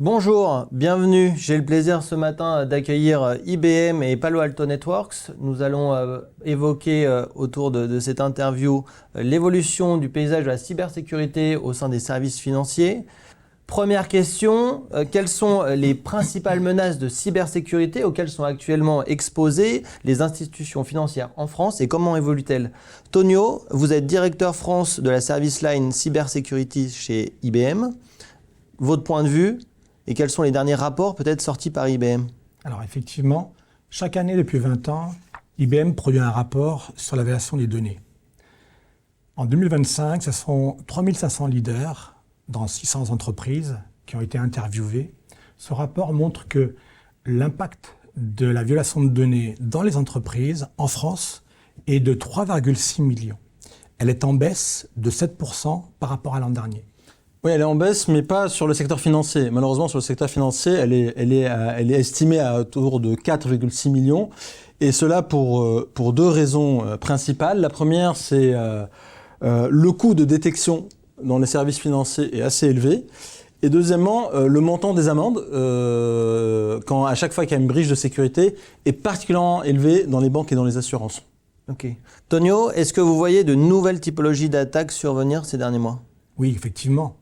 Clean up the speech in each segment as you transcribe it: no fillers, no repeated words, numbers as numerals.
Bonjour, bienvenue. J'ai le plaisir ce matin d'accueillir IBM et Palo Alto Networks. Nous allons évoquer autour de cette interview l'évolution du paysage de la cybersécurité au sein des services financiers. Première question, quelles sont les principales menaces de cybersécurité auxquelles sont actuellement exposées les institutions financières en France et comment évoluent-elles? Tonio, vous êtes directeur France de la Service Line Cybersecurity chez IBM. Votre point de vue et quels sont les derniers rapports peut-être sortis par IBM? Alors effectivement, chaque année depuis 20 ans, IBM produit un rapport sur l'évaluation des données. En 2025, ce sont 3500 leaders dans 600 entreprises qui ont été interviewés. Ce rapport montre que l'impact de la violation de données dans les entreprises en France est de 3,6 millions. Elle est en baisse de 7% par rapport à l'an dernier. Oui, elle est en baisse, mais pas sur le secteur financier. Malheureusement, sur le secteur financier, elle est estimée à autour de 4,6 millions. Et cela pour deux raisons principales. La première, c'est le coût de détection dans les services financiers est assez élevé. Et deuxièmement, le montant des amendes, à chaque fois qu'il y a une breach de sécurité, est particulièrement élevé dans les banques et dans les assurances. Ok. Tonio, est-ce que vous voyez de nouvelles typologies d'attaques survenir ces derniers mois? Oui, effectivement.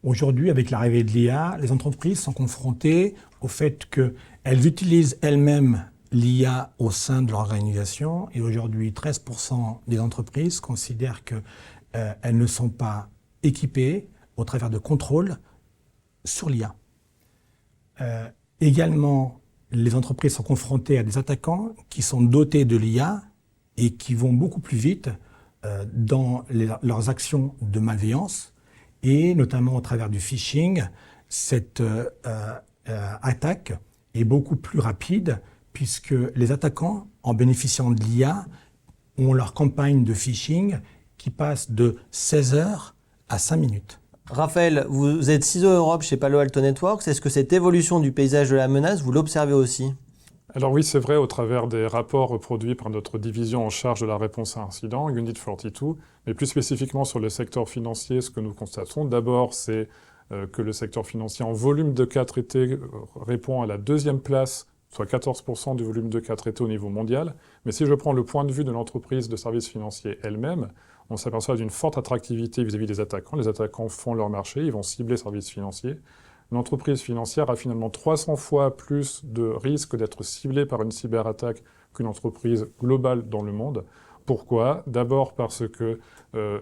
Aujourd'hui, avec l'arrivée de l'IA, les entreprises sont confrontées au fait qu'elles utilisent elles-mêmes l'IA au sein de l'organisation. Et aujourd'hui, 13% des entreprises considèrent qu'elles ne sont pas équipées au travers de contrôles sur l'IA. Également, les entreprises sont confrontées à des attaquants qui sont dotés de l'IA et qui vont beaucoup plus vite dans leurs actions de malveillance. Et notamment au travers du phishing, cette attaque est beaucoup plus rapide puisque les attaquants, en bénéficiant de l'IA, ont leur campagne de phishing qui passe de 16 heures à 5 minutes. Raphaël, vous êtes CISO Europe chez Palo Alto Networks. Est-ce que cette évolution du paysage de la menace, vous l'observez aussi? Alors oui, c'est vrai, au travers des rapports produits par notre division en charge de la réponse à incidents, Unit 42, mais plus spécifiquement sur le secteur financier, ce que nous constatons, d'abord, c'est que le secteur financier en volume de cas traités répond à la deuxième place, soit 14% du volume de cas traités au niveau mondial. Mais si je prends le point de vue de l'entreprise de services financiers elle-même, on s'aperçoit d'une forte attractivité vis-à-vis des attaquants. Les attaquants font leur marché, ils vont cibler services financiers. L'entreprise financière a finalement 300 fois plus de risques d'être ciblée par une cyberattaque qu'une entreprise globale dans le monde. Pourquoi? D'abord parce que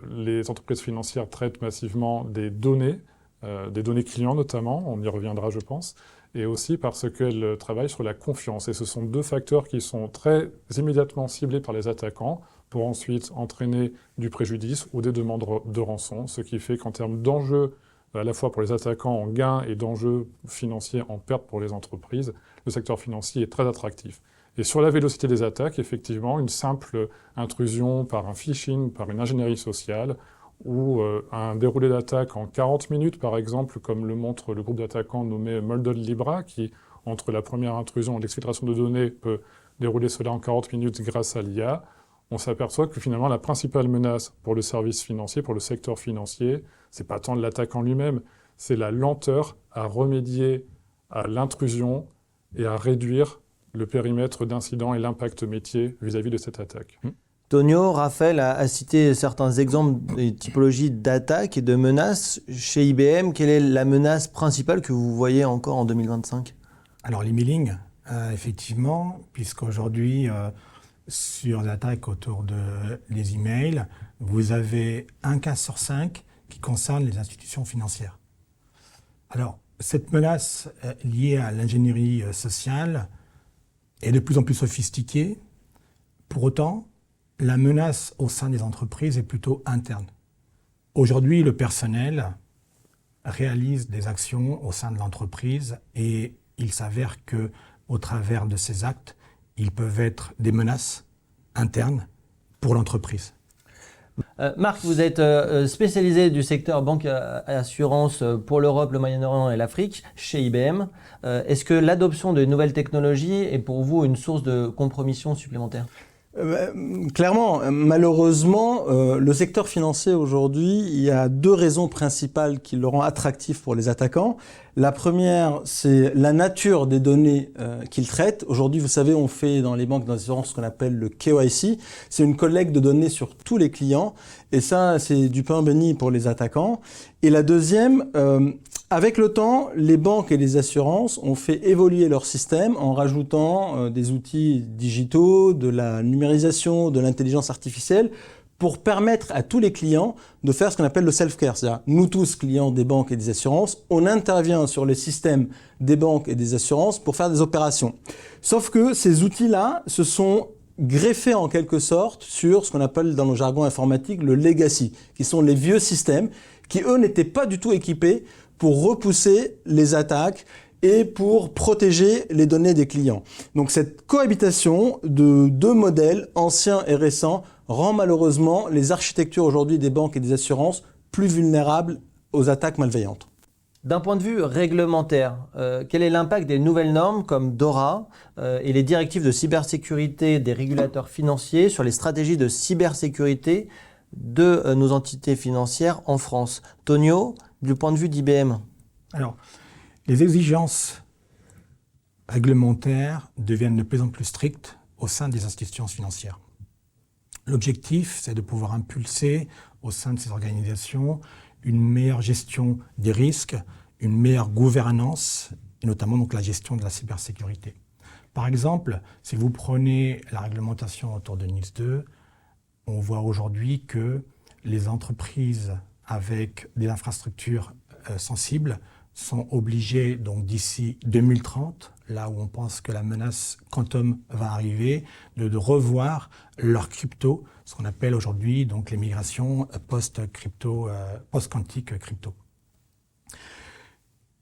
les entreprises financières traitent massivement des données clients notamment, on y reviendra je pense, et aussi parce qu'elles travaillent sur la confiance. Et ce sont deux facteurs qui sont très immédiatement ciblés par les attaquants pour ensuite entraîner du préjudice ou des demandes de rançon, ce qui fait qu'en termes d'enjeux à la fois pour les attaquants en gains et d'enjeux financiers en perte pour les entreprises, le secteur financier est très attractif. Et sur la vélocité des attaques, effectivement, une simple intrusion par un phishing, par une ingénierie sociale, ou un déroulé d'attaque en 40 minutes, par exemple, comme le montre le groupe d'attaquants nommé Molded Libra, qui, entre la première intrusion et l'exfiltration de données, peut dérouler cela en 40 minutes grâce à l'IA, on s'aperçoit que finalement la principale menace pour le service financier, pour le secteur financier, c'est pas tant l'attaque en lui-même, c'est la lenteur à remédier à l'intrusion et à réduire le périmètre d'incident et l'impact métier vis-à-vis de cette attaque. Tonio, Raphaël a cité certains exemples des typologies d'attaques et de menaces. Chez IBM, quelle est la menace principale que vous voyez encore en 2025? Alors l'emailing, effectivement, puisqu'aujourd'hui, sur l'attaque autour des emails, vous avez un cas sur 5 qui concerne les institutions financières. Alors, cette menace liée à l'ingénierie sociale est de plus en plus sophistiquée. Pour autant, la menace au sein des entreprises est plutôt interne. Aujourd'hui, le personnel réalise des actions au sein de l'entreprise et il s'avère qu'au travers de ces actes, ils peuvent être des menaces internes pour l'entreprise. Marc, vous êtes spécialisé du secteur banque et assurance pour l'Europe, le Moyen-Orient et l'Afrique chez IBM. Est-ce que l'adoption de nouvelles technologies est pour vous une source de compromission supplémentaire? Clairement, malheureusement, le secteur financier aujourd'hui, il y a deux raisons principales qui le rendent attractif pour les attaquants. La première, c'est la nature des données qu'ils traitent. Aujourd'hui, vous savez, on fait dans les banques d'assurance ce qu'on appelle le KYC. C'est une collecte de données sur tous les clients. Et ça, c'est du pain béni pour les attaquants. Et la deuxième, avec le temps, les banques et les assurances ont fait évoluer leur système en rajoutant des outils digitaux, de la numérisation, de l'intelligence artificielle, pour permettre à tous les clients de faire ce qu'on appelle le self-care. C'est-à-dire, nous tous, clients des banques et des assurances, on intervient sur les systèmes des banques et des assurances pour faire des opérations. Sauf que ces outils-là se sont greffés en quelque sorte sur ce qu'on appelle dans le jargon informatique le legacy, qui sont les vieux systèmes qui, eux, n'étaient pas du tout équipés pour repousser les attaques et pour protéger les données des clients. Donc cette cohabitation de deux modèles, anciens et récents, rend malheureusement les architectures aujourd'hui des banques et des assurances plus vulnérables aux attaques malveillantes. D'un point de vue réglementaire, quel est l'impact des nouvelles normes comme DORA et les directives de cybersécurité des régulateurs financiers sur les stratégies de cybersécurité de nos entités financières en France? Tonio, du point de vue d'IBM. Alors, les exigences réglementaires deviennent de plus en plus strictes au sein des institutions financières. L'objectif, c'est de pouvoir impulser au sein de ces organisations une meilleure gestion des risques, une meilleure gouvernance, et notamment donc la gestion de la cybersécurité. Par exemple, si vous prenez la réglementation autour de NIS 2, on voit aujourd'hui que les entreprises avec des infrastructures sensibles sont obligées, donc d'ici 2030, là où on pense que la menace quantum va arriver, de revoir leur crypto, ce qu'on appelle aujourd'hui donc les migrations post-crypto, post-quantique crypto.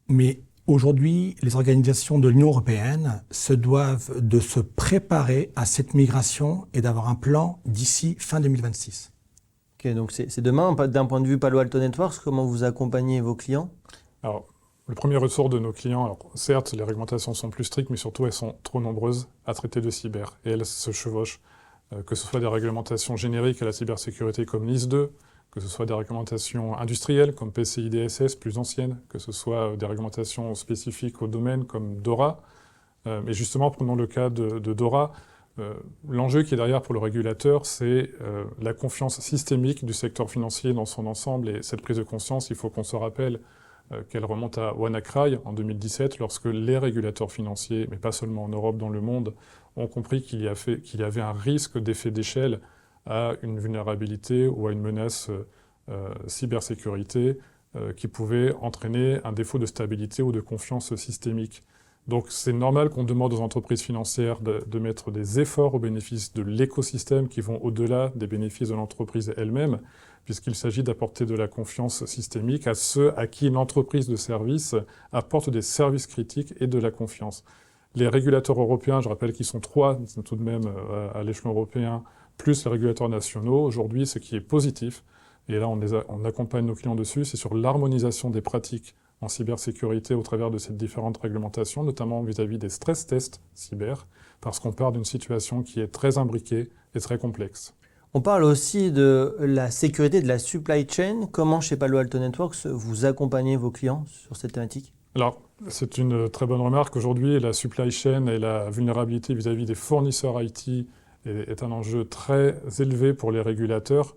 Mais aujourd'hui, les organisations de l'Union européenne se doivent de se préparer à cette migration et d'avoir un plan d'ici fin 2026. Ok, donc c'est demain. D'un point de vue Palo Alto Networks, comment vous accompagnez vos clients? Alors, le premier ressort de nos clients, alors certes, les réglementations sont plus strictes, mais surtout elles sont trop nombreuses à traiter de cyber. Et elles se chevauchent, que ce soit des réglementations génériques à la cybersécurité comme NIS 2, que ce soit des réglementations industrielles comme PCI DSS plus anciennes, que ce soit des réglementations spécifiques au domaine comme DORA. Et justement, prenons le cas de DORA. L'enjeu qui est derrière pour le régulateur, c'est la confiance systémique du secteur financier dans son ensemble. Et cette prise de conscience, il faut qu'on se rappelle qu'elle remonte à WannaCry en 2017, lorsque les régulateurs financiers, mais pas seulement en Europe, dans le monde, ont compris qu'il y avait un risque d'effet d'échelle à une vulnérabilité ou à une menace cybersécurité qui pouvait entraîner un défaut de stabilité ou de confiance systémique. Donc c'est normal qu'on demande aux entreprises financières de mettre des efforts au bénéfice de l'écosystème qui vont au-delà des bénéfices de l'entreprise elle-même, puisqu'il s'agit d'apporter de la confiance systémique à ceux à qui une entreprise de service apporte des services critiques et de la confiance. Les régulateurs européens, je rappelle qu'ils sont 3 tout de même à l'échelon européen, plus les régulateurs nationaux. Aujourd'hui, ce qui est positif, et là on accompagne nos clients dessus, c'est sur l'harmonisation des pratiques en cybersécurité au travers de ces différentes réglementations, notamment vis-à-vis des stress tests cyber, parce qu'on part d'une situation qui est très imbriquée et très complexe. On parle aussi de la sécurité de la supply chain. Comment chez Palo Alto Networks vous accompagnez vos clients sur cette thématique? Alors, c'est une très bonne remarque. Aujourd'hui, la supply chain et la vulnérabilité vis-à-vis des fournisseurs IT est un enjeu très élevé pour les régulateurs.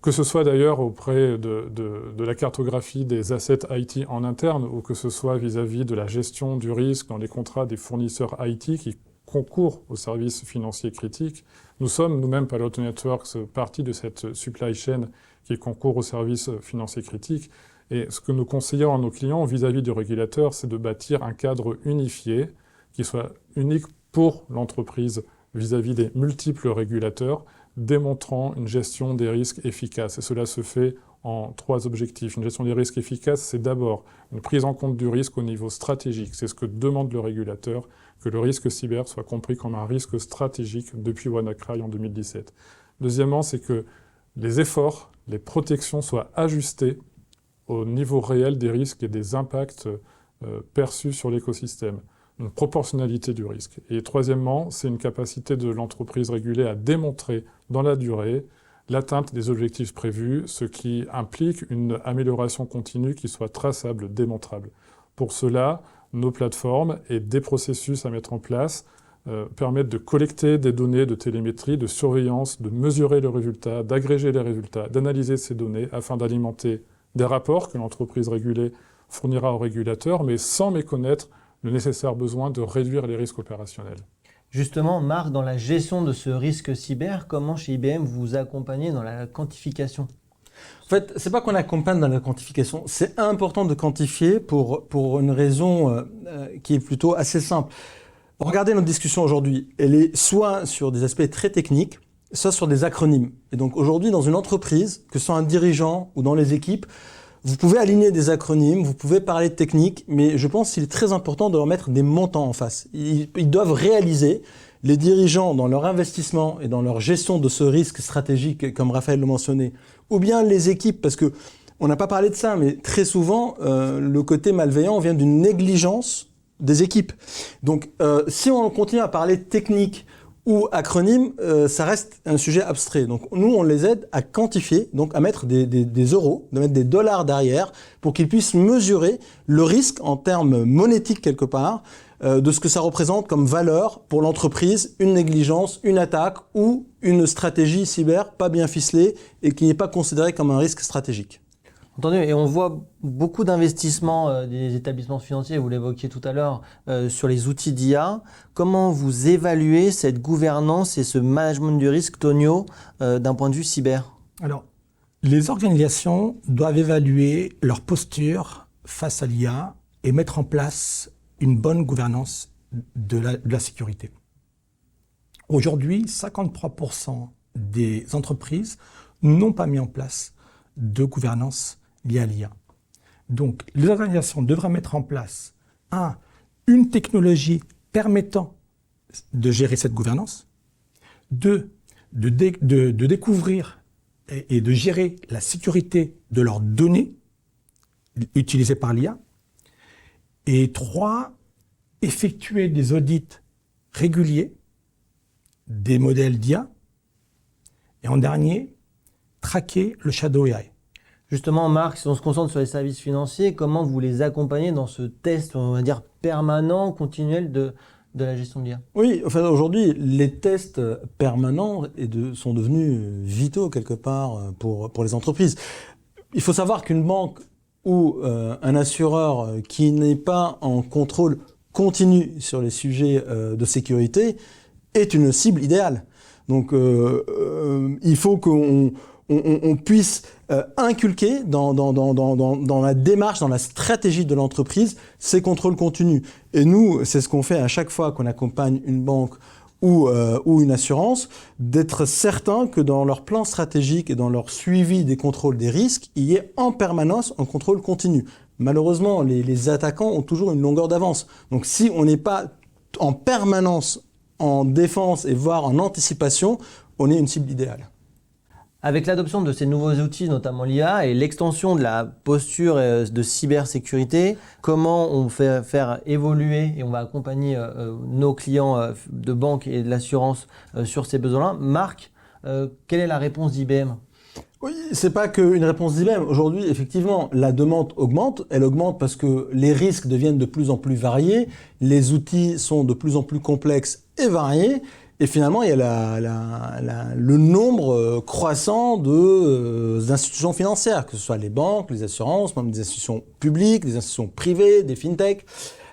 Que ce soit d'ailleurs auprès de la cartographie des assets IT en interne ou que ce soit vis-à-vis de la gestion du risque dans les contrats des fournisseurs IT qui concourent aux services financiers critiques. Nous sommes nous-mêmes, Palo Alto Networks, partie de cette supply chain qui concourt aux services financiers critiques. Et ce que nous conseillons à nos clients vis-à-vis du régulateur, c'est de bâtir un cadre unifié qui soit unique pour l'entreprise vis-à-vis des multiples régulateurs, démontrant une gestion des risques efficace. Et cela se fait en 3 objectifs. Une gestion des risques efficace, c'est d'abord une prise en compte du risque au niveau stratégique. C'est ce que demande le régulateur, que le risque cyber soit compris comme un risque stratégique depuis WannaCry en 2017. Deuxièmement, c'est que les efforts, les protections soient ajustés au niveau réel des risques et des impacts perçus sur l'écosystème. une proportionnalité du risque. Et troisièmement, c'est une capacité de l'entreprise régulée à démontrer dans la durée l'atteinte des objectifs prévus, ce qui implique une amélioration continue qui soit traçable, démontrable. Pour cela, nos plateformes et des processus à mettre en place permettent de collecter des données de télémétrie, de surveillance, de mesurer le résultat, d'agréger les résultats, d'analyser ces données afin d'alimenter des rapports que l'entreprise régulée fournira aux régulateurs, mais sans méconnaître le nécessaire besoin de réduire les risques opérationnels. Justement, Marc, dans la gestion de ce risque cyber, comment chez IBM vous accompagnez dans la quantification ? En fait, c'est pas qu'on accompagne dans la quantification, c'est important de quantifier pour une raison qui est plutôt assez simple. Regardez notre discussion aujourd'hui, elle est soit sur des aspects très techniques, soit sur des acronymes. Et donc aujourd'hui, dans une entreprise, que ce soit un dirigeant ou dans les équipes, vous pouvez aligner des acronymes, vous pouvez parler de technique, mais je pense qu'il est très important de leur mettre des montants en face. Ils doivent réaliser, les dirigeants, dans leur investissement et dans leur gestion de ce risque stratégique, comme Raphaël le mentionnait, ou bien les équipes, parce que on n'a pas parlé de ça, mais très souvent, le côté malveillant vient d'une négligence des équipes. Donc, si on continue à parler de technique ou acronyme, ça reste un sujet abstrait. Donc, nous, on les aide à quantifier, donc à mettre des euros, de mettre des dollars derrière, pour qu'ils puissent mesurer le risque en termes monétiques quelque part, de ce que ça représente comme valeur pour l'entreprise, une négligence, une attaque ou une stratégie cyber pas bien ficelée et qui n'est pas considérée comme un risque stratégique. Entendu, et on voit beaucoup d'investissements des établissements financiers, vous l'évoquiez tout à l'heure, sur les outils d'IA. Comment vous évaluez cette gouvernance et ce management du risque, Tonio, d'un point de vue cyber ? Alors, les organisations doivent évaluer leur posture face à l'IA et mettre en place une bonne gouvernance de la sécurité. Aujourd'hui, 53% des entreprises n'ont pas mis en place de gouvernance liée à l'IA. Donc, les organisations devraient mettre en place, une technologie permettant de gérer cette gouvernance, de découvrir et de gérer la sécurité de leurs données utilisées par l'IA, et 3, effectuer des audits réguliers des modèles d'IA, et en dernier, traquer le shadow AI. Justement, Marc, si on se concentre sur les services financiers, comment vous les accompagnez dans ce test, on va dire, permanent, continuel de la gestion de l'IA ? Oui, enfin, aujourd'hui, les tests permanents sont devenus vitaux quelque part pour les entreprises. Il faut savoir qu'une banque ou un assureur qui n'est pas en contrôle continu sur les sujets de sécurité est une cible idéale. Donc, il faut qu'on puisse inculquer dans la démarche, dans la stratégie de l'entreprise, ces contrôles continus. Et nous, c'est ce qu'on fait à chaque fois qu'on accompagne une banque ou une assurance, d'être certain que dans leur plan stratégique et dans leur suivi des contrôles des risques, il y ait en permanence un contrôle continu. Malheureusement, les attaquants ont toujours une longueur d'avance. Donc si on n'est pas en permanence en défense et voire en anticipation, on est une cible idéale. Avec l'adoption de ces nouveaux outils, notamment l'IA, et l'extension de la posture de cybersécurité, comment on fait faire évoluer et on va accompagner nos clients de banque et de l'assurance sur ces besoins-là ? Marc, quelle est la réponse d'IBM ? Oui, c'est pas qu'une réponse d'IBM. Aujourd'hui, effectivement, la demande augmente. Elle augmente parce que les risques deviennent de plus en plus variés, les outils sont de plus en plus complexes et variés. Et finalement, il y a le nombre croissant d'institutions financières, que ce soit les banques, les assurances, même des institutions publiques, des institutions privées, des fintechs.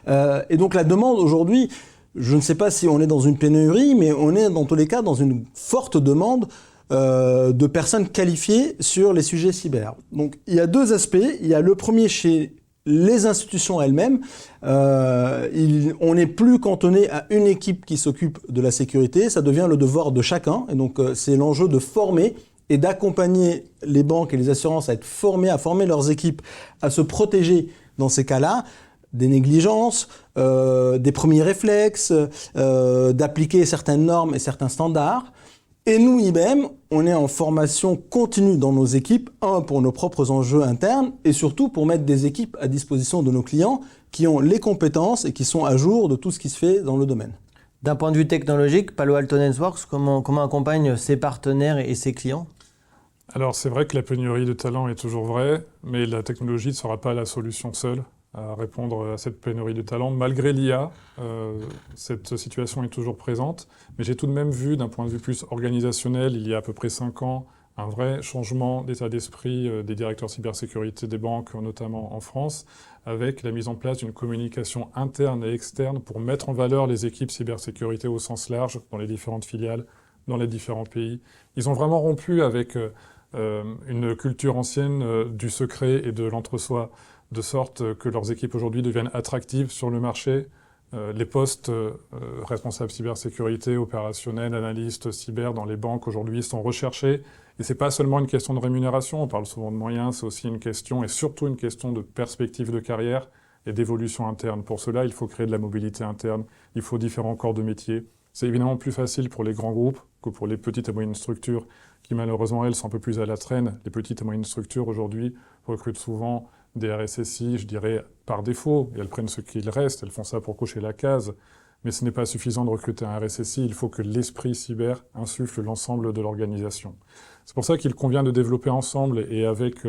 Et donc la demande aujourd'hui, je ne sais pas si on est dans une pénurie, mais on est dans tous les cas dans une forte demande de personnes qualifiées sur les sujets cyber. Donc il y a deux aspects. Il y a le premier chez les institutions elles-mêmes, on n'est plus cantonné à une équipe qui s'occupe de la sécurité, ça devient le devoir de chacun, et donc c'est l'enjeu de former et d'accompagner les banques et les assurances à être formées, à former leurs équipes, à se protéger dans ces cas-là, des négligences, des premiers réflexes, d'appliquer certaines normes et certains standards. Et nous, IBM, on est en formation continue dans nos équipes, pour nos propres enjeux internes, et surtout pour mettre des équipes à disposition de nos clients qui ont les compétences et qui sont à jour de tout ce qui se fait dans le domaine. D'un point de vue technologique, Palo Alto Networks, comment accompagne ses partenaires et ses clients ? Alors c'est vrai que la pénurie de talent est toujours vraie, mais la technologie ne sera pas la solution seule à répondre à cette pénurie de talent. Malgré l'IA, cette situation est toujours présente, mais j'ai tout de même vu d'un point de vue plus organisationnel, il y a à peu près 5 ans, un vrai changement d'état d'esprit des directeurs cybersécurité des banques, notamment en France, avec la mise en place d'une communication interne et externe pour mettre en valeur les équipes cybersécurité au sens large dans les différentes filiales, dans les différents pays. Ils ont vraiment rompu avec une culture ancienne du secret et de l'entre-soi, de sorte que leurs équipes aujourd'hui deviennent attractives sur le marché. Les postes responsables cybersécurité, opérationnels, analystes cyber dans les banques aujourd'hui sont recherchés. Et ce n'est pas seulement une question de rémunération, on parle souvent de moyens, c'est aussi une question, et surtout une question de perspective de carrière et d'évolution interne. Pour cela, il faut créer de la mobilité interne, il faut différents corps de métier. C'est évidemment plus facile pour les grands groupes que pour les petites et moyennes structures qui malheureusement, elles, sont un peu plus à la traîne. Les petites et moyennes structures aujourd'hui recrutent souvent des RSSI, je dirais, par défaut, et elles prennent ce qu'il reste, elles font ça pour cocher la case. Mais ce n'est pas suffisant de recruter un RSSI, il faut que l'esprit cyber insuffle l'ensemble de l'organisation. C'est pour ça qu'il convient de développer ensemble et avec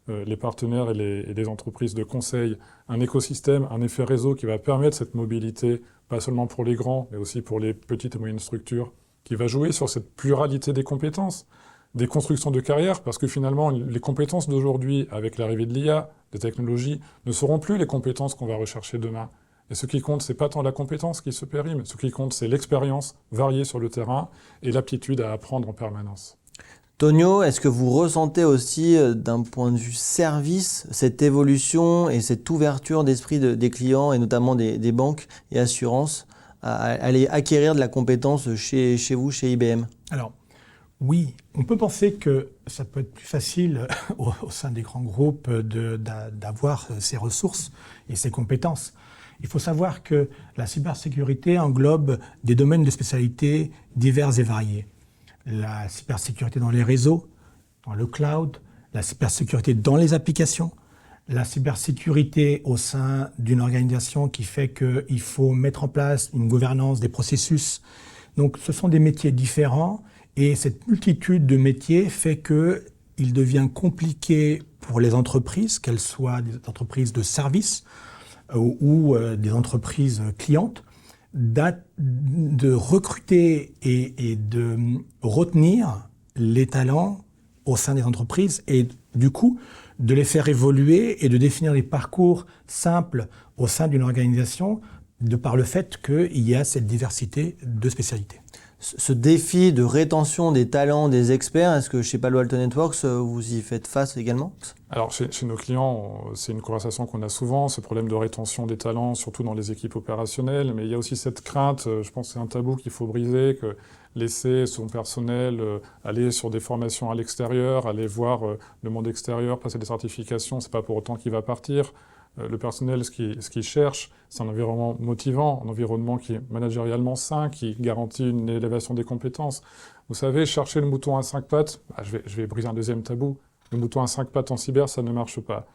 les partenaires et les entreprises de conseil un écosystème, un effet réseau qui va permettre cette mobilité, pas seulement pour les grands, mais aussi pour les petites et moyennes structures, qui va jouer sur cette pluralité des compétences, des constructions de carrière, parce que finalement, les compétences d'aujourd'hui, avec l'arrivée de l'IA, des technologies, ne seront plus les compétences qu'on va rechercher demain. Et ce qui compte, c'est pas tant la compétence qui se périme, ce qui compte, c'est l'expérience variée sur le terrain et l'aptitude à apprendre en permanence. Tonio, est-ce que vous ressentez aussi, d'un point de vue service, cette évolution et cette ouverture d'esprit des clients, et notamment des banques et assurances, à aller acquérir de la compétence chez vous, chez IBM ? Alors, oui, on peut penser que ça peut être plus facile au sein des grands groupes d'avoir ces ressources et ces compétences. Il faut savoir que la cybersécurité englobe des domaines de spécialité divers et variés. La cybersécurité dans les réseaux, dans le cloud, la cybersécurité dans les applications, la cybersécurité au sein d'une organisation qui fait qu'il faut mettre en place une gouvernance des processus. Donc ce sont des métiers différents et cette multitude de métiers fait qu'il devient compliqué pour les entreprises, qu'elles soient des entreprises de services ou des entreprises clientes, de recruter et de retenir les talents au sein des entreprises et du coup de les faire évoluer et de définir des parcours simples au sein d'une organisation de par le fait qu'il y a cette diversité de spécialités. Ce défi de rétention des talents, des experts, est-ce que chez Palo Alto Networks, vous y faites face également ? Alors chez nos clients, c'est une conversation qu'on a souvent, ce problème de rétention des talents, surtout dans les équipes opérationnelles, mais il y a aussi cette crainte, je pense que c'est un tabou qu'il faut briser, que laisser son personnel aller sur des formations à l'extérieur, aller voir le monde extérieur, passer des certifications, c'est pas pour autant qu'il va partir. Le personnel, ce qu'il cherche, c'est un environnement motivant, un environnement qui est managérialement sain, qui garantit une élévation des compétences. Vous savez, chercher le mouton à 5 pattes, je vais briser un deuxième tabou, le mouton à 5 pattes en cyber, ça ne marche pas.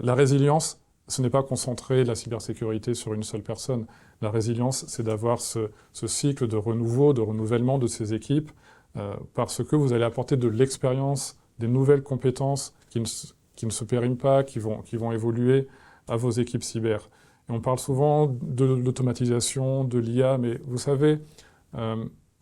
La résilience, ce n'est pas concentrer la cybersécurité sur une seule personne. La résilience, c'est d'avoir ce cycle de renouveau, de renouvellement de ces équipes, parce que vous allez apporter de l'expérience, des nouvelles compétences qui ne se périment pas, qui vont évoluer à vos équipes cyber. Et on parle souvent de l'automatisation, de l'IA, mais vous savez,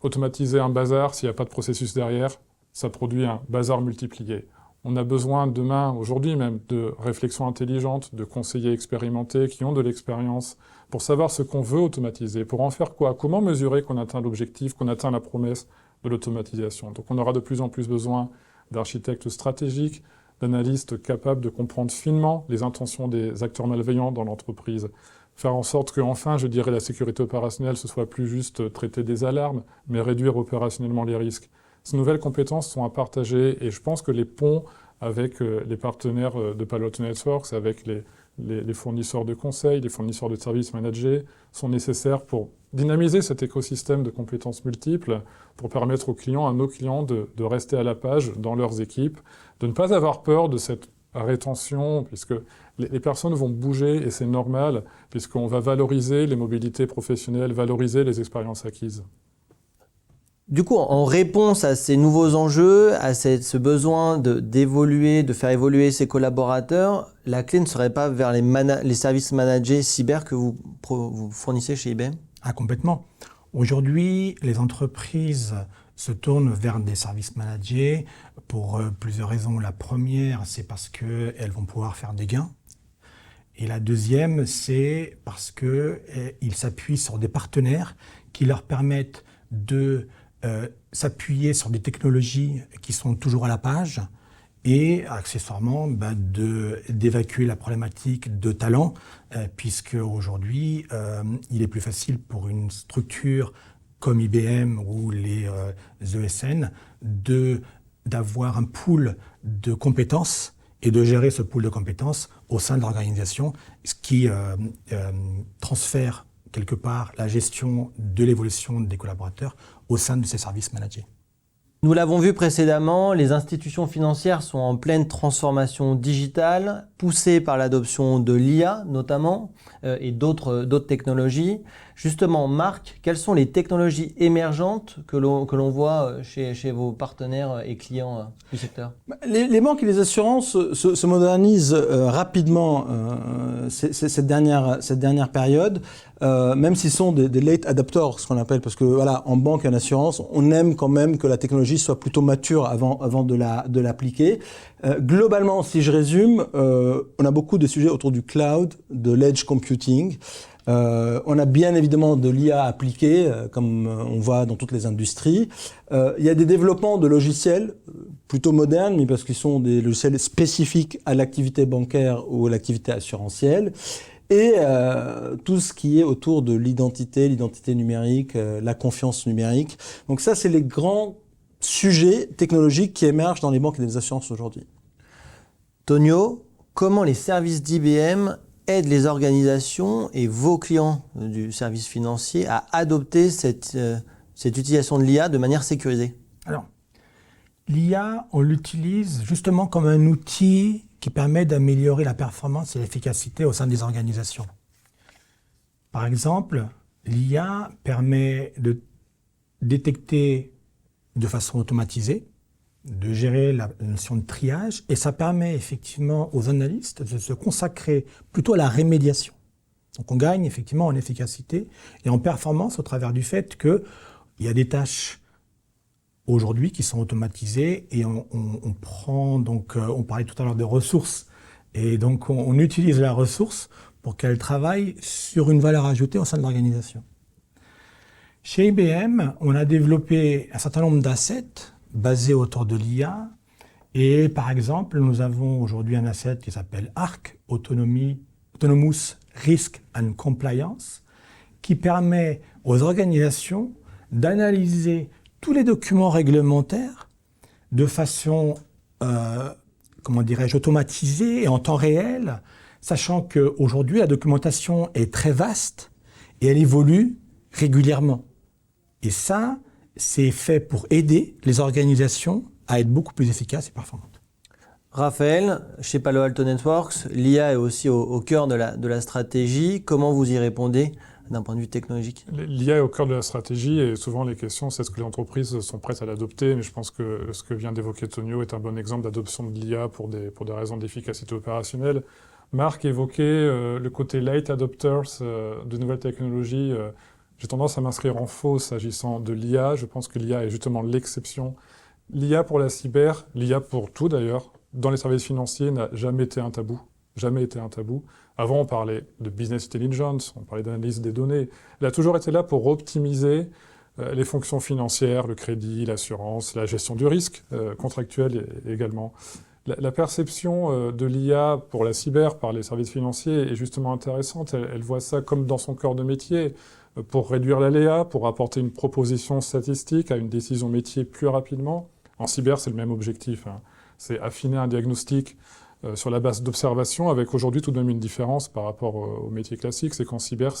automatiser un bazar, s'il n'y a pas de processus derrière, ça produit un bazar multiplié. On a besoin demain, aujourd'hui même, de réflexions intelligentes, de conseillers expérimentés qui ont de l'expérience pour savoir ce qu'on veut automatiser, pour en faire quoi, comment mesurer qu'on atteint l'objectif, qu'on atteint la promesse de l'automatisation. Donc on aura de plus en plus besoin d'architectes stratégiques, d'analystes capables de comprendre finement les intentions des acteurs malveillants dans l'entreprise. Faire en sorte qu'enfin, je dirais, la sécurité opérationnelle, ce soit plus juste traiter des alarmes, mais réduire opérationnellement les risques. Ces nouvelles compétences sont à partager et je pense que les ponts avec les partenaires de Palo Alto Networks, avec les fournisseurs de conseils, les fournisseurs de services managés sont nécessaires pour dynamiser cet écosystème de compétences multiples, pour permettre aux clients, à nos clients, de rester à la page dans leurs équipes, de ne pas avoir peur de cette rétention, puisque les personnes vont bouger et c'est normal, puisqu'on va valoriser les mobilités professionnelles, valoriser les expériences acquises. Du coup, en réponse à ces nouveaux enjeux, à ce besoin d'évoluer, de faire évoluer ses collaborateurs, la clé ne serait pas vers les services managés cyber que vous fournissez chez IBM? Ah, complètement. Aujourd'hui, les entreprises se tournent vers des services managés pour plusieurs raisons. La première, c'est parce qu'elles vont pouvoir faire des gains. Et la deuxième, c'est parce qu'ils s'appuient sur des partenaires qui leur permettent de s'appuyer sur des technologies qui sont toujours à la page et accessoirement d'évacuer la problématique de talent, puisque aujourd'hui, il est plus facile pour une structure comme IBM ou les ESN d'avoir un pool de compétences et de gérer ce pool de compétences au sein de l'organisation, ce qui transfère quelque part la gestion de l'évolution des collaborateurs au sein de ces services managés. Nous l'avons vu précédemment, les institutions financières sont en pleine transformation digitale, poussées par l'adoption de l'IA notamment, et d'autres technologies. Justement, Marc, quelles sont les technologies émergentes que l'on voit chez vos partenaires et clients du secteur? Les banques et les assurances se modernisent rapidement cette dernière période, même s'ils sont des late adapters, ce qu'on appelle, parce que voilà, en banque et en assurance, on aime quand même que la technologie soit plutôt mature avant de l'appliquer. Globalement, si je résume, on a beaucoup de sujets autour du cloud, de l'edge computing. On a bien évidemment de l'IA appliquée, comme on voit dans toutes les industries. Il y a des développements de logiciels plutôt modernes, mais parce qu'ils sont des logiciels spécifiques à l'activité bancaire ou à l'activité assurantielle. Et tout ce qui est autour de l'identité numérique, la confiance numérique. Donc ça, c'est les grands sujets technologiques qui émergent dans les banques et les assurances aujourd'hui. Tonio, comment les services d'IBM aident les organisations et vos clients du service financier à adopter cette utilisation de l'IA de manière sécurisée? Alors, l'IA, on l'utilise justement comme un outil qui permet d'améliorer la performance et l'efficacité au sein des organisations. Par exemple, l'IA permet de détecter de façon automatisée, de gérer la notion de triage, et ça permet effectivement aux analystes de se consacrer plutôt à la rémédiation. Donc on gagne effectivement en efficacité et en performance au travers du fait qu'il y a des tâches aujourd'hui qui sont automatisées et on prend donc, on parlait tout à l'heure de ressources, et donc on utilise la ressource pour qu'elle travaille sur une valeur ajoutée au sein de l'organisation. Chez IBM, on a développé un certain nombre d'assets basés autour de l'IA. Et par exemple, nous avons aujourd'hui un asset qui s'appelle ARC, Autonomous Risk and Compliance, qui permet aux organisations d'analyser tous les documents réglementaires de façon, automatisée et en temps réel, sachant qu'aujourd'hui, la documentation est très vaste et elle évolue régulièrement. Et ça, c'est fait pour aider les organisations à être beaucoup plus efficaces et performantes. Raphaël, chez Palo Alto Networks, l'IA est aussi au cœur de la stratégie. Comment vous y répondez d'un point de vue technologique? L'IA est au cœur de la stratégie et souvent les questions, c'est est-ce que les entreprises sont prêtes à l'adopter? Mais je pense que ce que vient d'évoquer Tonio est un bon exemple d'adoption de l'IA pour des raisons d'efficacité opérationnelle. Marc évoquait le côté late adopters de nouvelles technologies. J'ai tendance à m'inscrire en faux s'agissant de l'IA. Je pense que l'IA est justement l'exception. L'IA pour la cyber, l'IA pour tout d'ailleurs, dans les services financiers n'a jamais été un tabou. Jamais été un tabou. Avant, on parlait de business intelligence, on parlait d'analyse des données. Elle a toujours été là pour optimiser les fonctions financières, le crédit, l'assurance, la gestion du risque contractuel également. La perception de l'IA pour la cyber par les services financiers est justement intéressante. Elle voit ça comme dans son cœur de métier, pour réduire l'aléa, pour apporter une proposition statistique à une décision métier plus rapidement. En cyber, c'est le même objectif. C'est affiner un diagnostic sur la base d'observation, avec aujourd'hui tout de même une différence par rapport au métier classique, c'est qu'en cyber,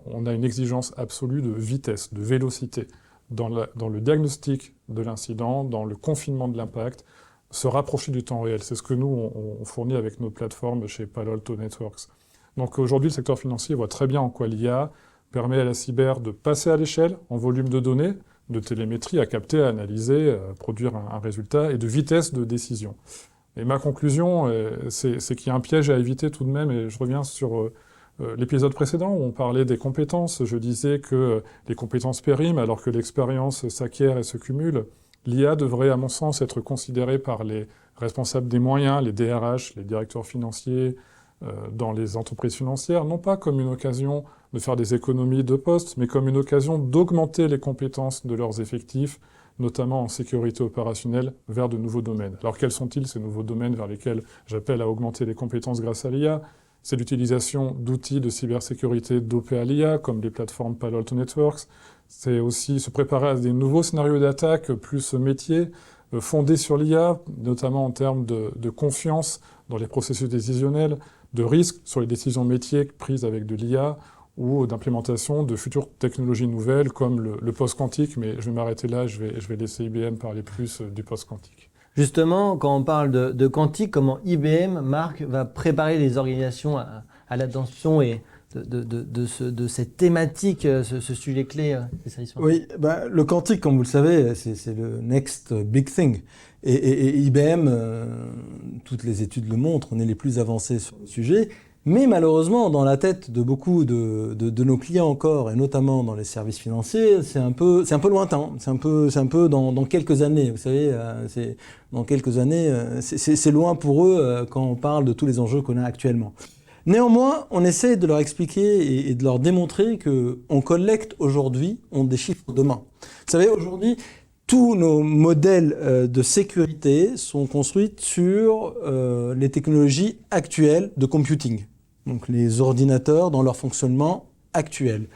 on a une exigence absolue de vitesse, de vélocité, dans le diagnostic de l'incident, dans le confinement de l'impact, se rapprocher du temps réel. C'est ce que nous, on fournit avec nos plateformes chez Palo Alto Networks. Donc aujourd'hui, le secteur financier voit très bien en quoi l'IA permet à la cyber de passer à l'échelle en volume de données, de télémétrie à capter, à analyser, à produire un résultat, et de vitesse de décision. Et ma conclusion, c'est qu'il y a un piège à éviter tout de même, et je reviens sur l'épisode précédent où on parlait des compétences. Je disais que les compétences périment alors que l'expérience s'acquiert et se cumule. L'IA devrait, à mon sens, être considérée par les responsables des moyens, les DRH, les directeurs financiers, dans les entreprises financières, non pas comme une occasion de faire des économies de postes, mais comme une occasion d'augmenter les compétences de leurs effectifs, notamment en sécurité opérationnelle, vers de nouveaux domaines. Alors quels sont-ils ces nouveaux domaines vers lesquels j'appelle à augmenter les compétences grâce à l'IA? C'est l'utilisation d'outils de cybersécurité dopés à l'IA, comme les plateformes Palo Alto Networks. C'est aussi se préparer à des nouveaux scénarios d'attaque plus métiers, fondés sur l'IA, notamment en termes de confiance dans les processus décisionnels, de risques sur les décisions métiers prises avec de l'IA, ou d'implémentation de futures technologies nouvelles comme le post-quantique, mais je vais m'arrêter là, je vais laisser IBM parler plus du post-quantique. Justement, quand on parle de quantique, comment IBM, Marc, va préparer les organisations à l'attention et de cette thématique, ce sujet clé des services financiers? Oui, le quantique, comme vous le savez, c'est le next big thing. Et IBM, toutes les études le montrent, on est les plus avancés sur le sujet. Mais malheureusement, dans la tête de beaucoup de nos clients encore, et notamment dans les services financiers, c'est un peu lointain. C'est un peu dans quelques années. Vous savez, dans quelques années, c'est loin pour eux quand on parle de tous les enjeux qu'on a actuellement. Néanmoins, on essaie de leur expliquer et de leur démontrer qu'on collecte aujourd'hui, on des chiffres demain. Vous savez, aujourd'hui, tous nos modèles de sécurité sont construits sur les technologies actuelles de computing. Donc les ordinateurs dans leur fonctionnement actuel.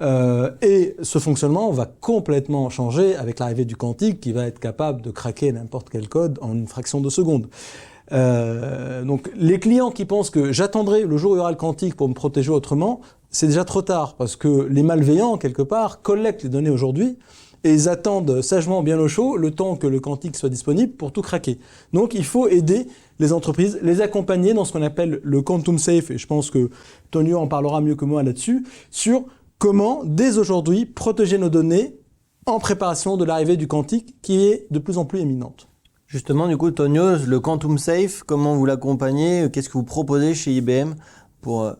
Et ce fonctionnement va complètement changer avec l'arrivée du quantique qui va être capable de craquer n'importe quel code en une fraction de seconde. Donc les clients qui pensent que j'attendrai le jour où il y aura le quantique pour me protéger autrement, c'est déjà trop tard parce que les malveillants, quelque part, collectent les données aujourd'hui et ils attendent sagement bien au chaud le temps que le quantique soit disponible pour tout craquer. Donc il faut aider les entreprises, les accompagner dans ce qu'on appelle le quantum safe, et je pense que Tonio en parlera mieux que moi là-dessus, sur comment, dès aujourd'hui, protéger nos données en préparation de l'arrivée du quantique qui est de plus en plus imminente. Justement, du coup, Tonio, le quantum safe, comment vous l'accompagnez? Qu'est-ce que vous proposez chez IBM pour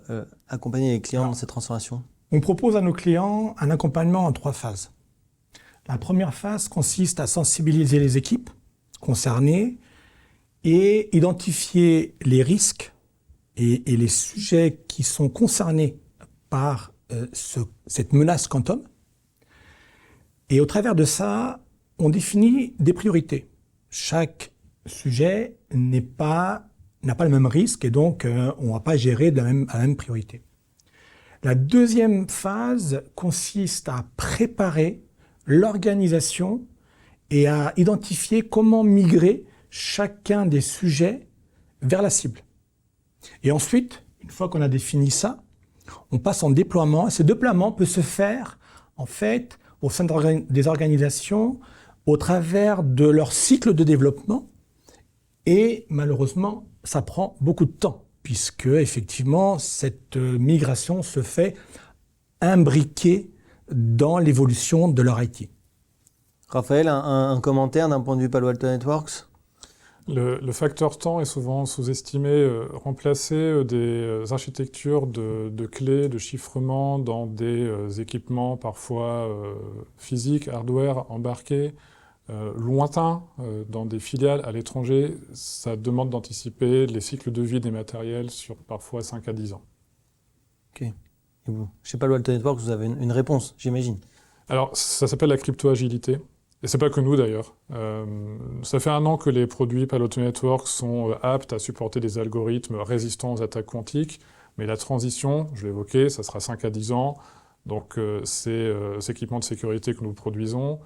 accompagner les clients dans cette transformation? On propose à nos clients un accompagnement en 3 phases. La première phase consiste à sensibiliser les équipes concernées et identifier les risques et les sujets qui sont concernés par cette menace quantum. Et au travers de ça, on définit des priorités. Chaque sujet n'a pas le même risque et donc on ne va pas gérer à la même priorité. La deuxième phase consiste à préparer l'organisation et à identifier comment migrer chacun des sujets vers la cible. Et ensuite, une fois qu'on a défini ça, on passe en déploiement. Ce déploiement peut se faire, en fait, au sein des organisations, au travers de leur cycle de développement. Et malheureusement, ça prend beaucoup de temps, puisque, effectivement, cette migration se fait imbriquée dans l'évolution de leur IT. Raphaël, un commentaire d'un point de vue Palo Alto Networks? Le facteur temps est souvent sous-estimé. Remplacer des architectures de clés, de chiffrement dans des équipements parfois physiques, hardware, embarqués, lointains, dans des filiales à l'étranger, ça demande d'anticiper les cycles de vie des matériels sur parfois 5 à 10 ans. Ok. Et vous, chez Palo Alto Networks, vous avez une réponse, j'imagine. Alors, ça s'appelle la crypto-agilité. Et c'est pas que nous d'ailleurs. Ça fait 1 an que les produits Palo Alto Networks sont aptes à supporter des algorithmes résistants aux attaques quantiques, mais la transition, je l'ai évoqué, ça sera 5 à 10 ans. Donc ces équipements de sécurité que nous produisons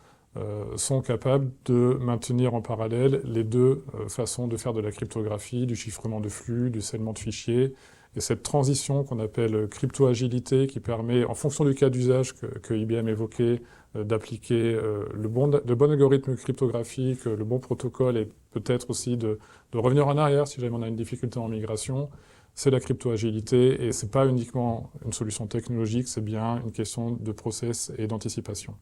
sont capables de maintenir en parallèle les deux façons de faire de la cryptographie, du chiffrement de flux, du scellement de fichiers. Et cette transition qu'on appelle crypto-agilité, qui permet, en fonction du cas d'usage que IBM évoquait, d'appliquer le bon algorithme cryptographique, le bon protocole, et peut-être aussi de revenir en arrière si jamais on a une difficulté en migration, c'est la crypto-agilité. Et ce n'est pas uniquement une solution technologique, c'est bien une question de process et d'anticipation.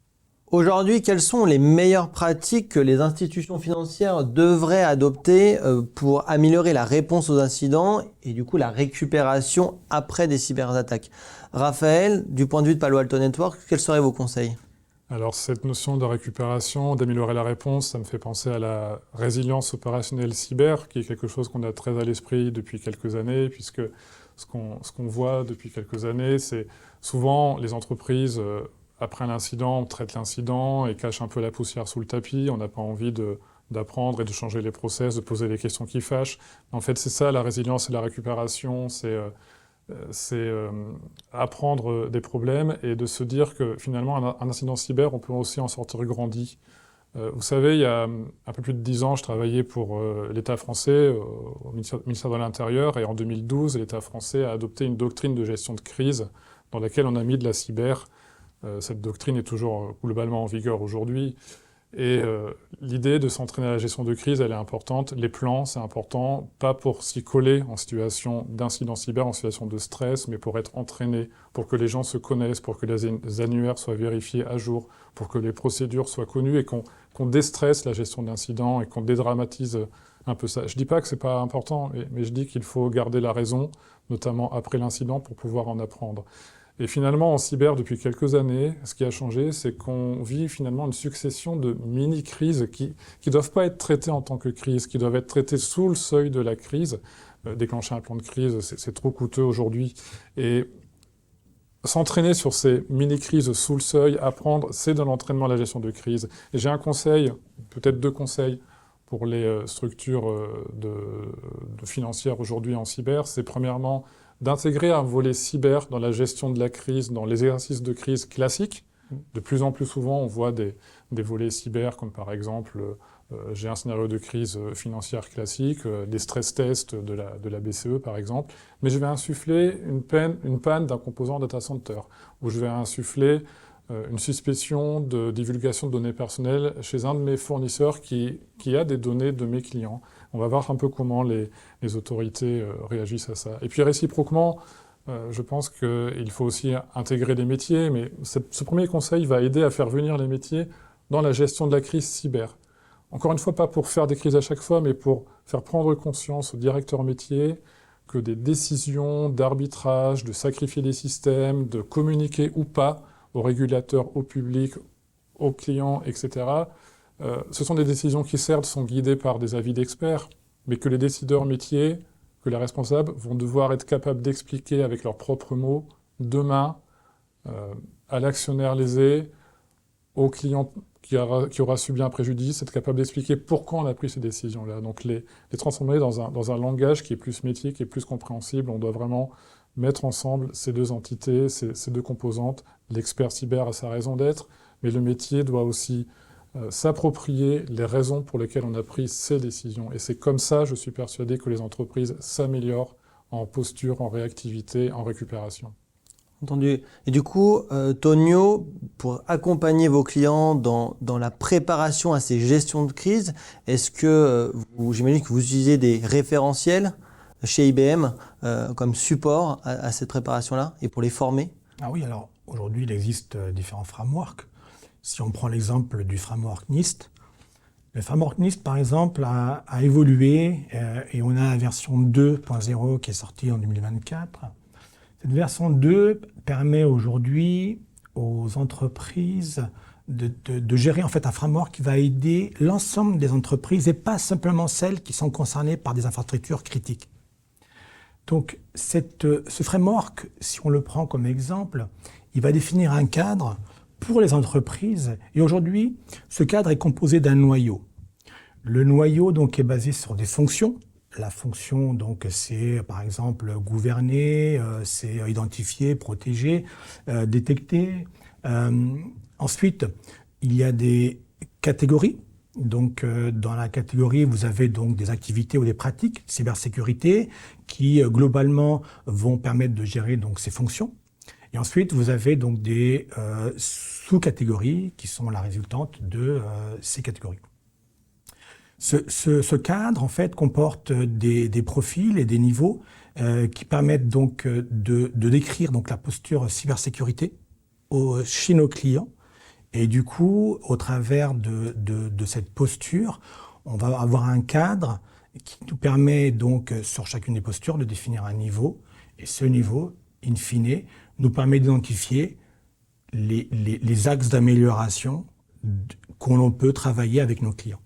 Aujourd'hui, quelles sont les meilleures pratiques que les institutions financières devraient adopter pour améliorer la réponse aux incidents et du coup la récupération après des cyberattaques? Raphaël, du point de vue de Palo Alto Networks, quels seraient vos conseils? Alors cette notion de récupération, d'améliorer la réponse, ça me fait penser à la résilience opérationnelle cyber, qui est quelque chose qu'on a très à l'esprit depuis quelques années, puisque ce qu'on voit depuis quelques années, c'est souvent les entreprises... Après l'incident, on traite l'incident et cache un peu la poussière sous le tapis. On n'a pas envie d'apprendre et de changer les process, de poser les questions qui fâchent. En fait, c'est ça, la résilience et la récupération, c'est apprendre des problèmes et de se dire que finalement, un incident cyber, on peut aussi en sortir grandi. Vous savez, il y a un peu plus de 10 ans, je travaillais pour l'État français, au ministère de l'Intérieur, et en 2012, l'État français a adopté une doctrine de gestion de crise dans laquelle on a mis de la cyber. Cette doctrine est toujours globalement en vigueur aujourd'hui. Et l'idée de s'entraîner à la gestion de crise, elle est importante. Les plans, c'est important, pas pour s'y coller en situation d'incident cyber, en situation de stress, mais pour être entraîné, pour que les gens se connaissent, pour que les annuaires soient vérifiés à jour, pour que les procédures soient connues et qu'on déstresse la gestion d'incidents et qu'on dédramatise un peu ça. Je ne dis pas que ce n'est pas important, mais je dis qu'il faut garder la raison, notamment après l'incident, pour pouvoir en apprendre. Et finalement, en cyber, depuis quelques années, ce qui a changé, c'est qu'on vit finalement une succession de mini-crises qui ne doivent pas être traitées en tant que crise, qui doivent être traitées sous le seuil de la crise. Déclencher un plan de crise, c'est trop coûteux aujourd'hui. Et s'entraîner sur ces mini-crises sous le seuil, apprendre, c'est de l'entraînement à la gestion de crise. Et j'ai un conseil, peut-être 2 conseils, pour les structures de financières aujourd'hui en cyber. C'est premièrement d'intégrer un volet cyber dans la gestion de la crise, dans les exercices de crise classiques. De plus en plus souvent, on voit des volets cyber, comme par exemple, j'ai un scénario de crise financière classique, des stress tests de la BCE par exemple, mais je vais insuffler une panne d'un composant data center, ou je vais insuffler une suspicion de divulgation de données personnelles chez un de mes fournisseurs qui a des données de mes clients. On va voir un peu comment les autorités réagissent à ça. Et puis réciproquement, je pense qu'il faut aussi intégrer les métiers, mais ce premier conseil va aider à faire venir les métiers dans la gestion de la crise cyber. Encore une fois, pas pour faire des crises à chaque fois, mais pour faire prendre conscience aux directeurs métiers que des décisions d'arbitrage, de sacrifier des systèmes, de communiquer ou pas aux régulateurs, au public, aux clients, etc., ce sont des décisions qui certes sont guidées par des avis d'experts, mais que les décideurs métiers, que les responsables vont devoir être capables d'expliquer avec leurs propres mots demain à l'actionnaire lésé, au client qui aura subi un préjudice, être capable d'expliquer pourquoi on a pris ces décisions-là. Donc les transformer dans un langage qui est plus métier, qui est plus compréhensible. On doit vraiment mettre ensemble ces 2 entités, ces 2 composantes. L'expert cyber a sa raison d'être, mais le métier doit aussi s'approprier les raisons pour lesquelles on a pris ces décisions. Et c'est comme ça, je suis persuadé, que les entreprises s'améliorent en posture, en réactivité, en récupération. Entendu. Et du coup, Tonio, pour accompagner vos clients dans la préparation à ces gestions de crise, est-ce que j'imagine que vous utilisez des référentiels chez IBM comme support à cette préparation-là et pour les former? Ah oui, alors aujourd'hui, il existe différents frameworks. Si on prend l'exemple du framework NIST, le framework NIST, par exemple, a évolué et on a la version 2.0 qui est sortie en 2024. Cette version 2 permet aujourd'hui aux entreprises de gérer en fait un framework qui va aider l'ensemble des entreprises et pas simplement celles qui sont concernées par des infrastructures critiques. Donc ce framework, si on le prend comme exemple, il va définir un cadre pour les entreprises. Et aujourd'hui, ce cadre est composé d'un noyau. Le noyau donc est basé sur des fonctions. La fonction donc c'est par exemple gouverner, c'est identifier, protéger, détecter. Ensuite, il y a des catégories. Donc, dans la catégorie, vous avez donc des activités ou des pratiques cybersécurité qui, globalement, vont permettre de gérer donc ces fonctions. Et ensuite, vous avez donc des sous-catégories qui sont la résultante de ces catégories. Ce cadre, en fait, comporte des profils et des niveaux qui permettent donc de décrire donc la posture cybersécurité chez nos clients. Et du coup, au travers de cette posture, on va avoir un cadre qui nous permet donc, sur chacune des postures, de définir un niveau. Et ce niveau, in fine, nous permet d'identifier les axes d'amélioration qu'on peut travailler avec nos clients.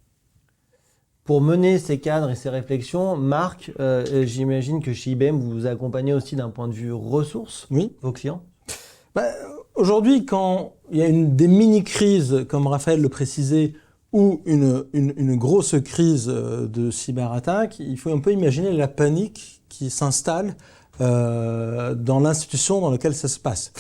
Pour mener ces cadres et ces réflexions, Marc, j'imagine que chez IBM, vous vous accompagnez aussi d'un point de vue ressources, Oui. vos clients. Aujourd'hui, quand il y a des mini-crises, comme Raphaël le précisait, ou une grosse crise de cyberattaque, il faut un peu imaginer la panique qui s'installe dans l'institution dans laquelle ça se passe.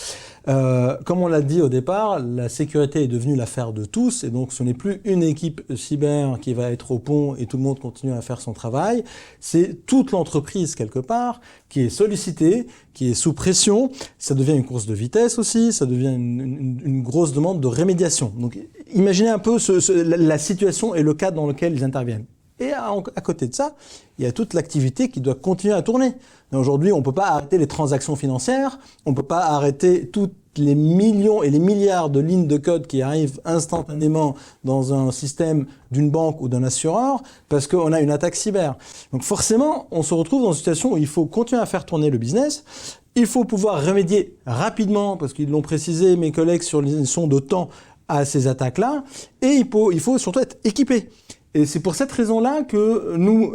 Comme on l'a dit au départ, la sécurité est devenue l'affaire de tous, et donc ce n'est plus une équipe cyber qui va être au pont et tout le monde continue à faire son travail, c'est toute l'entreprise quelque part qui est sollicitée, qui est sous pression, ça devient une course de vitesse aussi, ça devient une grosse demande de rémédiation. Donc imaginez un peu la situation et le cadre dans lequel ils interviennent. Et à côté de ça, il y a toute l'activité qui doit continuer à tourner. Aujourd'hui, on ne peut pas arrêter les transactions financières, on ne peut pas arrêter toutes les millions et les milliards de lignes de code qui arrivent instantanément dans un système d'une banque ou d'un assureur parce qu'on a une attaque cyber. Donc forcément, on se retrouve dans une situation où il faut continuer à faire tourner le business. Il faut pouvoir remédier rapidement, parce qu'ils l'ont précisé mes collègues sur les notions de temps, à ces attaques-là. Et il faut surtout être équipé. Et c'est pour cette raison-là que nous,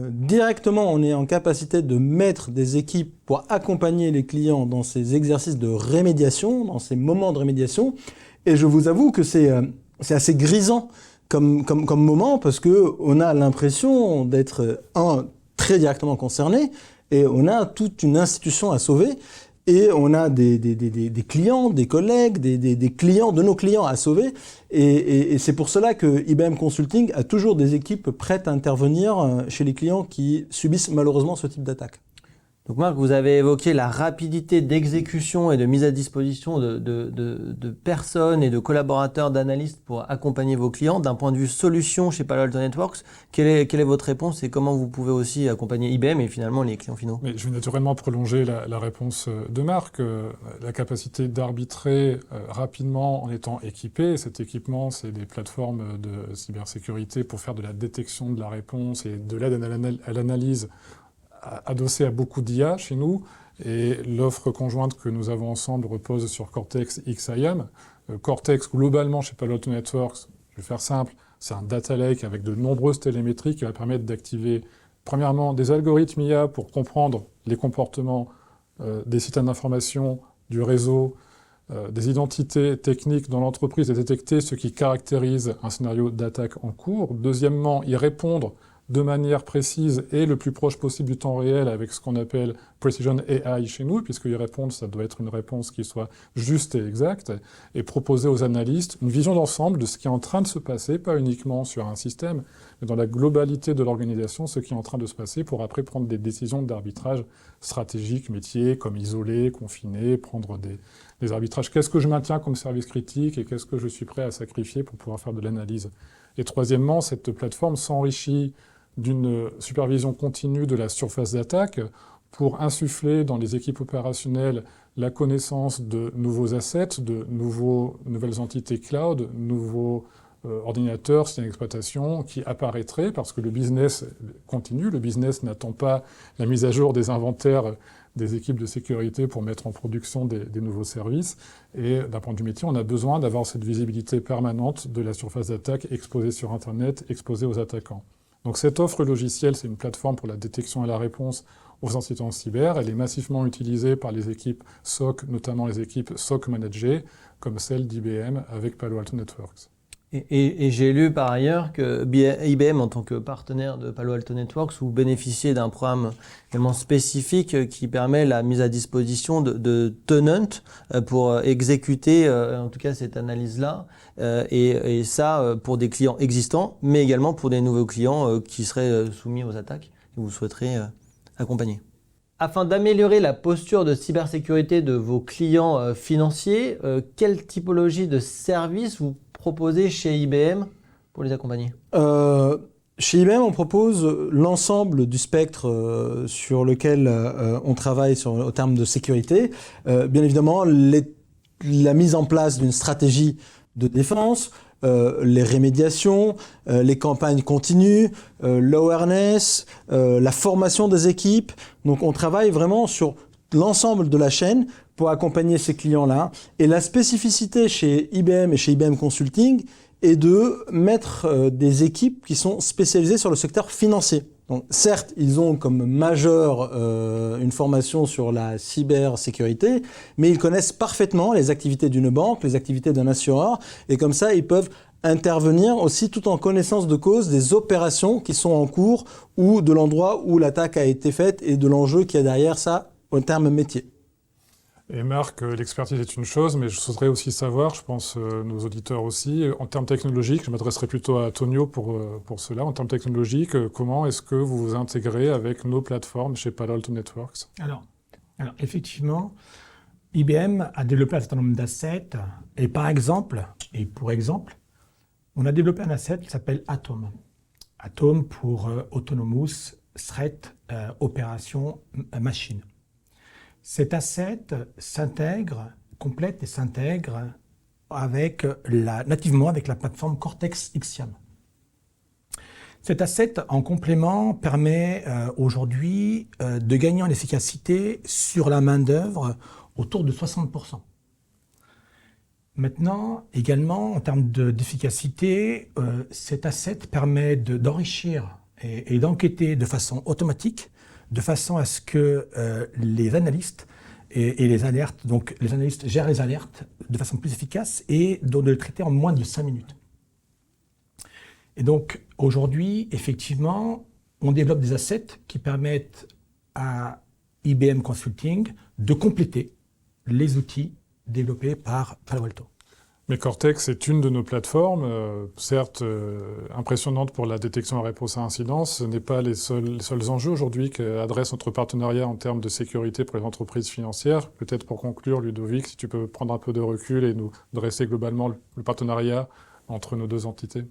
directement, on est en capacité de mettre des équipes pour accompagner les clients dans ces exercices de rémédiation, dans ces moments de rémédiation. Et je vous avoue que c'est assez grisant comme moment, parce que on a l'impression d'être, très directement concerné, et on a toute une institution à sauver. Et on a des clients, des collègues, des clients de nos clients à sauver. Et c'est pour cela que IBM Consulting a toujours des équipes prêtes à intervenir chez les clients qui subissent malheureusement ce type d'attaque. Donc Marc, vous avez évoqué la rapidité d'exécution et de mise à disposition de personnes et de collaborateurs, d'analystes pour accompagner vos clients. D'un point de vue solution chez Palo Alto Networks, quelle est votre réponse et comment vous pouvez aussi accompagner IBM et finalement les clients finaux? Mais je vais naturellement prolonger la réponse de Marc. La capacité d'arbitrer rapidement en étant équipé. Cet équipement, c'est des plateformes de cybersécurité pour faire de la détection de la réponse et de l'aide à l'analyse adossé à beaucoup d'IA chez nous, et l'offre conjointe que nous avons ensemble repose sur Cortex XIM. Cortex, globalement, chez Palo Alto Networks, je vais faire simple, c'est un data lake avec de nombreuses télémétries qui va permettre d'activer, premièrement, des algorithmes IA pour comprendre les comportements des systèmes d'information, du réseau, des identités techniques dans l'entreprise et détecter ce qui caractérise un scénario d'attaque en cours. Deuxièmement, y répondre de manière précise et le plus proche possible du temps réel avec ce qu'on appelle Precision AI chez nous, puisque y répondre, ça doit être une réponse qui soit juste et exacte, et proposer aux analystes une vision d'ensemble de ce qui est en train de se passer, pas uniquement sur un système, mais dans la globalité de l'organisation, ce qui est en train de se passer pour après prendre des décisions d'arbitrage stratégique, métier, comme isoler, confiner, prendre des arbitrages. Qu'est-ce que je maintiens comme service critique et qu'est-ce que je suis prêt à sacrifier pour pouvoir faire de l'analyse? Et troisièmement, cette plateforme s'enrichit d'une supervision continue de la surface d'attaque pour insuffler dans les équipes opérationnelles la connaissance de nouveaux assets, de nouvelles entités cloud, nouveaux ordinateurs, systèmes d'exploitation qui apparaîtraient parce que le business continue. Le business n'attend pas la mise à jour des inventaires des équipes de sécurité pour mettre en production des nouveaux services. Et d'un point de vue métier, on a besoin d'avoir cette visibilité permanente de la surface d'attaque exposée sur Internet, exposée aux attaquants. Donc cette offre logicielle, c'est une plateforme pour la détection et la réponse aux incidents cyber. Elle est massivement utilisée par les équipes SOC, notamment les équipes SOC managées, comme celle d'IBM avec Palo Alto Networks. Et j'ai lu par ailleurs que IBM, en tant que partenaire de Palo Alto Networks, vous bénéficiez d'un programme vraiment spécifique qui permet la mise à disposition de tenants pour exécuter en tout cas cette analyse-là. Et ça pour des clients existants, mais également pour des nouveaux clients qui seraient soumis aux attaques que vous souhaiterez accompagner. Afin d'améliorer la posture de cybersécurité de vos clients financiers, quelle typologie de services vous proposez chez IBM pour les accompagner? Chez IBM, on propose l'ensemble du spectre sur lequel on travaille au terme de sécurité. Bien évidemment, la mise en place d'une stratégie de défense, les rémédiations, les campagnes continues, l'awareness, la formation des équipes. Donc on travaille vraiment sur l'ensemble de la chaîne pour accompagner ces clients-là. Et la spécificité chez IBM et chez IBM Consulting est de mettre des équipes qui sont spécialisées sur le secteur financier. Donc certes, ils ont comme majeur une formation sur la cybersécurité, mais ils connaissent parfaitement les activités d'une banque, les activités d'un assureur, et comme ça, ils peuvent intervenir aussi tout en connaissance de cause des opérations qui sont en cours ou de l'endroit où l'attaque a été faite et de l'enjeu qu'il y a derrière ça en termes métier. Et Marc, l'expertise est une chose, mais je voudrais aussi savoir, je pense nos auditeurs aussi, en termes technologiques, je m'adresserai plutôt à Tonio pour cela, en termes technologiques, comment est-ce que vous vous intégrez avec nos plateformes chez Palo Alto Networks? Alors effectivement, IBM a développé un certain nombre d'assets, et par exemple, on a développé un asset qui s'appelle Atom. Atom pour Autonomous Threat Operation Machine. Cet asset complète et s'intègre nativement avec la plateforme Cortex XSIAM. Cet asset, en complément, permet aujourd'hui de gagner en efficacité sur la main-d'œuvre autour de 60%. Maintenant, également, en termes d'efficacité, cet asset permet d'enrichir et d'enquêter de façon automatique, de façon à ce que les analystes et les alertes, donc les analystes gèrent les alertes de façon plus efficace et de les traiter en moins de 5 minutes. Et donc aujourd'hui, effectivement, on développe des assets qui permettent à IBM Consulting de compléter les outils développés par Palo Alto. Mais Cortex est une de nos plateformes, certes impressionnante pour la détection et la réponse à incidents. Ce n'est pas les seuls enjeux aujourd'hui qu'adresse notre partenariat en termes de sécurité pour les entreprises financières. Peut-être pour conclure, Ludovic, si tu peux prendre un peu de recul et nous dresser globalement le partenariat entre nos deux entités.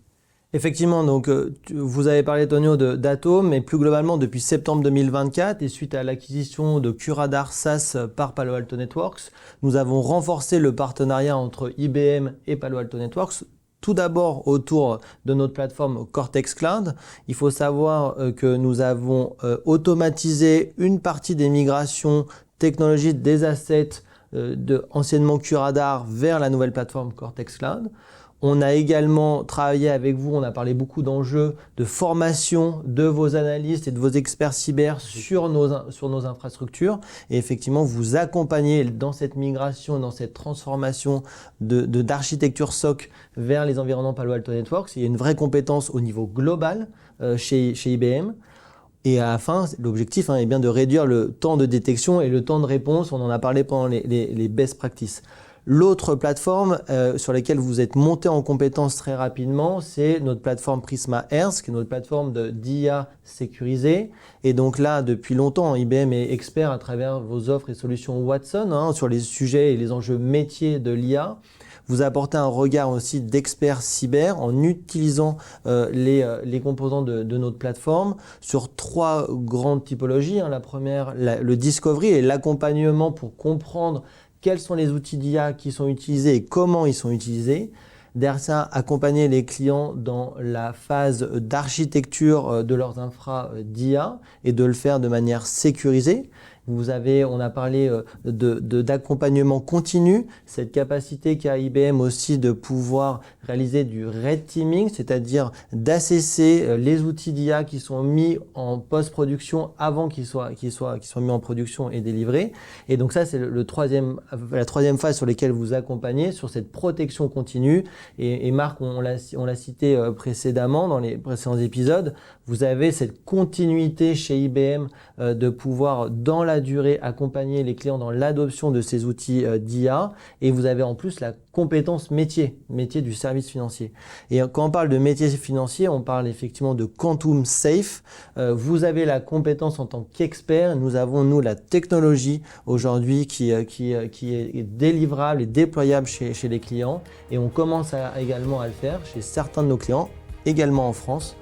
Effectivement, donc vous avez parlé, Tonio, d'Atom, mais plus globalement, depuis septembre 2024, et suite à l'acquisition de Curadar SaaS par Palo Alto Networks, nous avons renforcé le partenariat entre IBM et Palo Alto Networks. Tout d'abord autour de notre plateforme Cortex Cloud. Il faut savoir que nous avons automatisé une partie des migrations technologiques des assets anciennement Curadar vers la nouvelle plateforme Cortex Cloud. On a également travaillé avec vous, on a parlé beaucoup d'enjeux de formation de vos analystes et de vos experts cyber sur nos infrastructures. Et effectivement, vous accompagnez dans cette migration, dans cette transformation d'architecture SOC vers les environnements Palo Alto Networks. Il y a une vraie compétence au niveau global chez IBM. Et à la fin, l'objectif est bien de réduire le temps de détection et le temps de réponse. On en a parlé pendant les best practices. L'autre plateforme sur laquelle vous êtes monté en compétence très rapidement, c'est notre plateforme Prisma Health, qui est notre plateforme d'IA sécurisée. Et donc là, depuis longtemps, IBM est expert à travers vos offres et solutions Watson sur les sujets et les enjeux métiers de l'IA. Vous apportez un regard aussi d'expert cyber en utilisant les composants de notre plateforme sur 3 grandes typologies. La première, le discovery et l'accompagnement pour comprendre quels sont les outils d'IA qui sont utilisés et comment ils sont utilisés. Derrière ça, accompagner les clients dans la phase d'architecture de leurs infra d'IA et de le faire de manière sécurisée. On a parlé d'accompagnement continu, cette capacité qu'a IBM aussi de pouvoir réaliser du red teaming, c'est-à-dire d'assesser les outils d'IA qui sont mis en post-production avant qu'ils soient mis en production et délivrés. Et donc ça, c'est la troisième phase sur laquelle vous accompagnez, sur cette protection continue. Et Marc, on l'a cité précédemment dans les précédents épisodes, vous avez cette continuité chez IBM de pouvoir, dans la durée, accompagner les clients dans l'adoption de ces outils d'IA. Et vous avez en plus la compétence métier du service financier. Et quand on parle de métier financier, on parle effectivement de Quantum Safe. Vous avez la compétence en tant qu'expert. Nous avons, nous, la technologie aujourd'hui qui est délivrable et déployable chez les clients. Et on commence également à le faire chez certains de nos clients, également en France.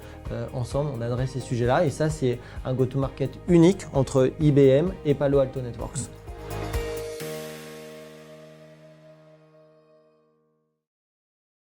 Ensemble, on adresse ces sujets-là. Et ça, c'est un go-to-market unique entre IBM et Palo Alto Networks.